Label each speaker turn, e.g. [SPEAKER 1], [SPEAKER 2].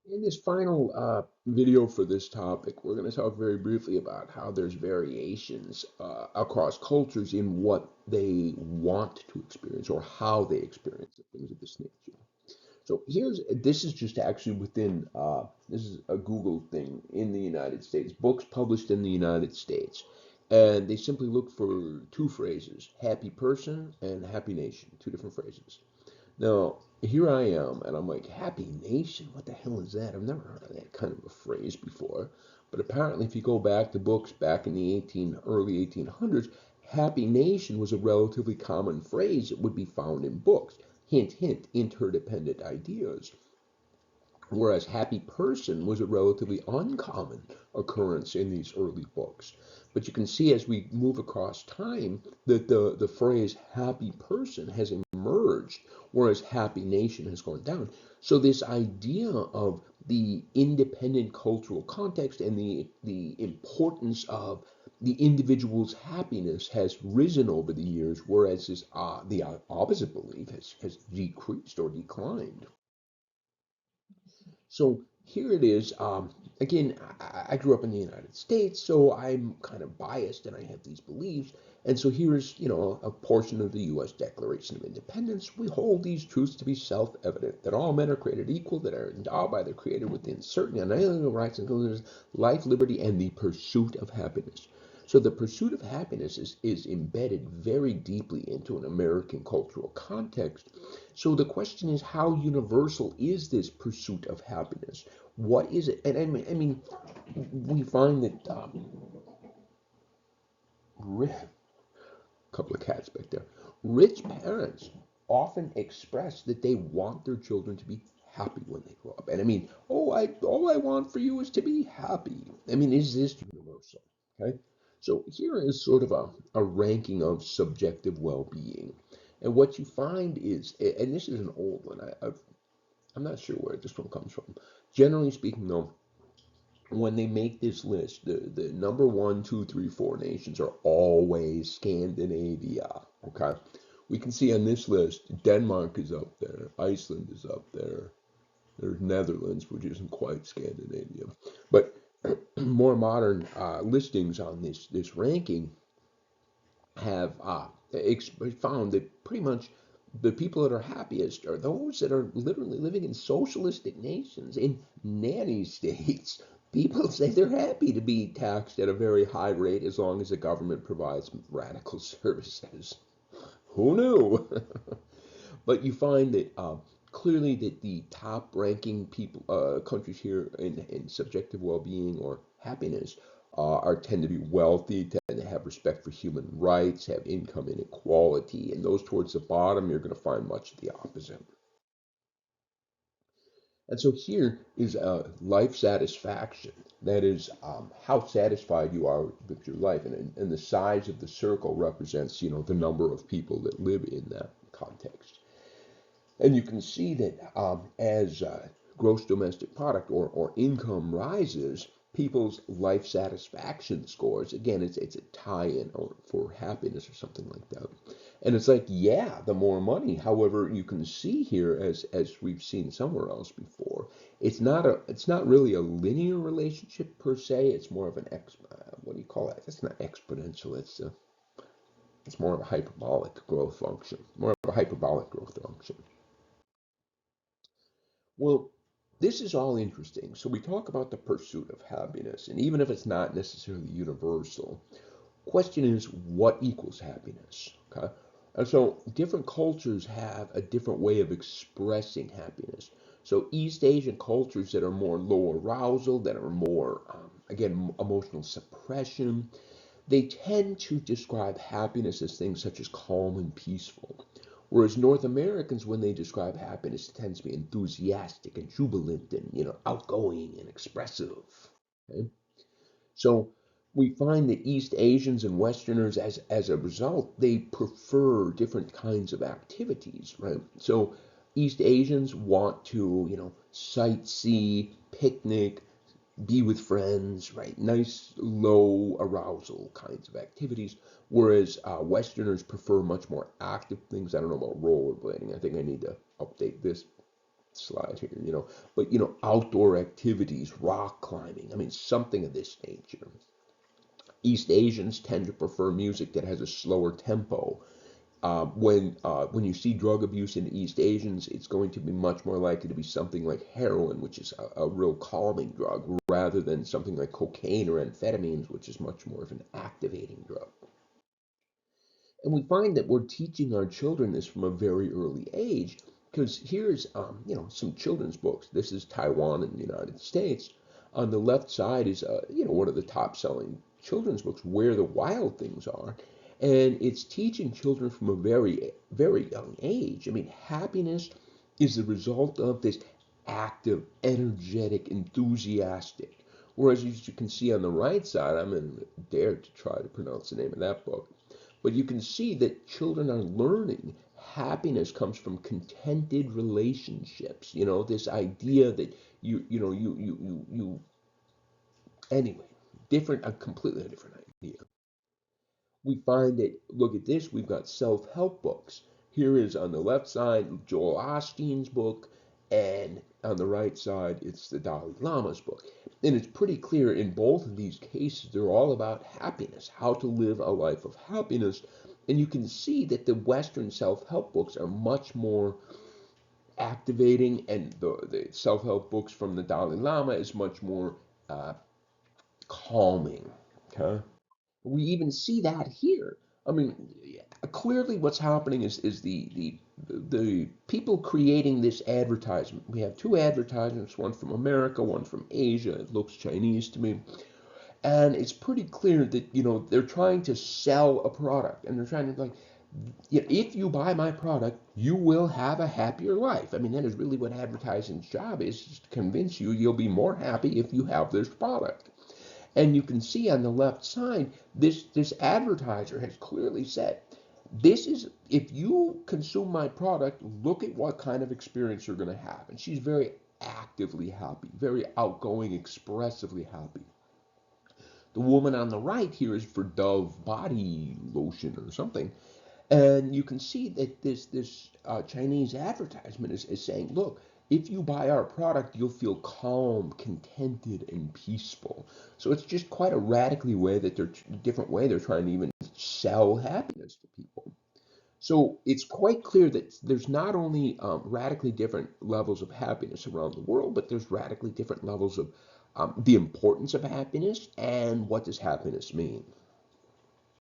[SPEAKER 1] In this final video for this topic, we're going to talk very briefly about how there's variations across cultures in what they want to experience or how they experience things of this nature. So this is just actually within, this is a Google thing in the United States, books published in the United States. And they simply look for two phrases, happy person and happy nation, two different phrases. Now, here I am, and I'm like, Happy Nation? What the hell is that? I've never heard of that kind of a phrase before. But apparently, if you go back to books back in the early 1800s, Happy Nation was a relatively common phrase that would be found in books. Hint, hint, interdependent ideas. Whereas happy person was a relatively uncommon occurrence in these early books. But you can see as we move across time that the phrase happy person has emerged, whereas happy nation has gone down. So this idea of the independent cultural context and the importance of the individual's happiness has risen over the years, whereas the opposite belief has decreased or declined. So here it is. Again, I grew up in the United States, so I'm kind of biased and I have these beliefs. And so here's, a portion of the U.S. Declaration of Independence. We hold these truths to be self-evident, that all men are created equal, that are endowed by their Creator within certain unalienable rights and privileges, life, liberty, and the pursuit of happiness. So the pursuit of happiness is embedded very deeply into an American cultural context. So the question is, how universal is this pursuit of happiness? What is it? And I mean, we find that a couple of cats back there. Rich parents often express that they want their children to be happy when they grow up. And I mean, all I want for you is to be happy. I mean, is this universal? Okay. So here is sort of a ranking of subjective well-being. And what you find is, and this is an old one, I'm not sure where this one comes from. Generally speaking, though, when they make this list, the number one, two, three, four nations are always Scandinavia. Okay. We can see on this list, Denmark is up there, Iceland is up there, there's Netherlands, which isn't quite Scandinavia. But more modern listings on this ranking have found that pretty much the people that are happiest are those that are literally living in socialistic nations, in nanny states. People say they're happy to be taxed at a very high rate as long as the government provides radical services. Who knew? But you find that clearly that the top ranking people countries here in subjective well-being or happiness are tend to be wealthy, tend to have respect for human rights, have income inequality, and those towards the bottom you're going to find much of the opposite. And so here is life satisfaction. That is how satisfied you are with your life, and the size of the circle represents, the number of people that live in that context. And you can see that as gross domestic product or income rises, people's life satisfaction scores, again, it's a tie-in or for happiness or something like that. And it's like, yeah, the more money. However, you can see here, as we've seen somewhere else before, it's not really a linear relationship per se. It's more of an what do you call that? It's not exponential. It's more of a hyperbolic growth function. More of a hyperbolic growth function. Well, this is all interesting. So we talk about the pursuit of happiness, and even if it's not necessarily universal, question is what equals happiness? Okay. And so different cultures have a different way of expressing happiness. So East Asian cultures that are more low arousal, that are more, again, emotional suppression, they tend to describe happiness as things such as calm and peaceful. Whereas North Americans, when they describe happiness, it tends to be enthusiastic and jubilant and outgoing and expressive. Okay? So we find that East Asians and Westerners, as a result, they prefer different kinds of activities, right? So East Asians want to, sightsee, picnic, be with friends, right? Nice low arousal kinds of activities. Whereas Westerners prefer much more active things. I don't know about rollerblading. I think I need to update this. slide here, but outdoor activities, rock climbing, I mean, something of this nature. East Asians tend to prefer music that has a slower tempo. When you see drug abuse in East Asians, it's going to be much more likely to be something like heroin, which is a real calming drug, rather than something like cocaine or amphetamines, which is much more of an activating drug. And we find that we're teaching our children this from a very early age, because here's some children's books. This is Taiwan in the United States. On the left side is one of the top-selling children's books, Where the Wild Things Are, and it's teaching children from a very, very young age. I mean, happiness is the result of this active, energetic, enthusiastic. Whereas, as you can see on the right side, I'm going to dare to try to pronounce the name of that book, but you can see that children are learning happiness comes from contented relationships. This idea that anyway, a completely different idea. We find that, look at this, we've got self-help books. Here is on the left side Joel Osteen's book, and on the right side it's the Dalai Lama's book. And it's pretty clear in both of these cases they're all about happiness, how to live a life of happiness. And you can see that the Western self-help books are much more activating, and the self-help books from the Dalai Lama is much more calming. Okay? We even see that here. I mean, clearly what's happening is the people creating this advertisement. We have two advertisements, one from America, one from Asia. It looks Chinese to me. And it's pretty clear that, they're trying to sell a product, and they're trying to, like, if you buy my product, you will have a happier life. I mean, that is really what advertising's job is to convince you you'll be more happy if you have this product. And you can see on the left side, this advertiser has clearly said, this is, if you consume my product, look at what kind of experience you're going to have. And she's very actively happy, very outgoing, expressively happy. The woman on the right here is for Dove body lotion or something. And you can see that this Chinese advertisement is saying, look, if you buy our product, you'll feel calm, contented, and peaceful. So it's just quite a different way they're trying to even sell happiness to people. So it's quite clear that there's not only radically different levels of happiness around the world, but there's radically different levels of the importance of happiness and what does happiness mean.